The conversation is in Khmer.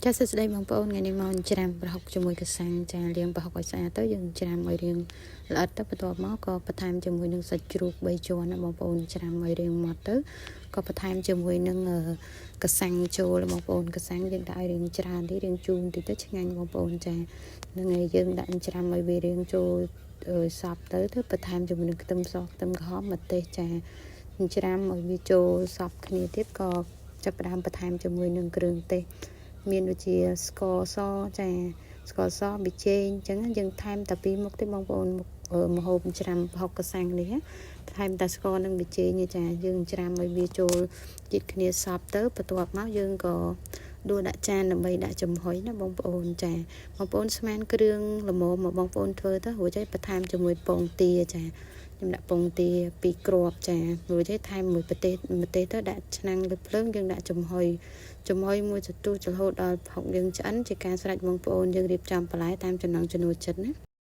ចាសស្ដីបងប្អូនថ្ងៃនេះមកច្រាំប្រហុកជាមួយកសាំងចាលាងប្រហុកឲ្យស្អាតទៅយើងច្រាំឲ្យរៀងល្អិតទៅបន្ទាប់មកក៏បន្ថែមជាមួយនឹងសាច់ជ្រូក3ជាន់ណាបងប្អូនច្រាំឲ្យរៀងម៉ត់ទៅក៏បន្ថែមជាមួយនឹងកសាំងចូលបងប្អូនកសាំងយើងដាក់ឲ្យរៀងច្រើនទីរៀងជូរបន្តិចទៅឆ្ងាញ់បងប្អូនចានឹងហើយយើងដាក់ច្រាំឲ្យវារៀងចូលសប់ទៅបន្ថែមជាមួយនឹងខ្ទឹមសខ្ទឹមក្រហមម្ទេសចាច្រាំឲ្យវាចូលសប់គ្នាទៀតក៏ចាប់ផ្ដើមបន្ថែមជាមួយនឹងគ្រឿងទេសមានដូចជាស្ករសចាស្ករសប៊ីចេងអញ្ចឹងយើងថែមតែពីរមុខទេបងប្អូនម្ហូបច្រាំប្រហុកកសាំងនេះថែមតែស្ករនិងប៊ីចេងចាយើងច្រាំឲ្យវាចូលជាតិគ្នាសព្វទៅបន្ទាប់មកយើងក៏ដួសដាក់ចានដើម្បីដាក់ចំហុយណាបងប្អូនចាបងប្អូនស្មានគ្រឿងល្មមមកបងប្អូនធ្វើទៅរួចហើយបន្ថែមជាមួយពងទាចាខ្ញុំដាក់ពងទា2គ្រាប់ចារួចហើយថែមមួយម្ទេសទៅដាក់ឆ្នាំងលើភ្លើងយើងដាក់ចំហុយមួយសន្ទុះរហូតដល់ប្រហុកយើងឆ្អិនជាការស្រេចបងប្អូនយើងរៀបចំបន្លែតាមចំណង់ចំណូលចិត្តណា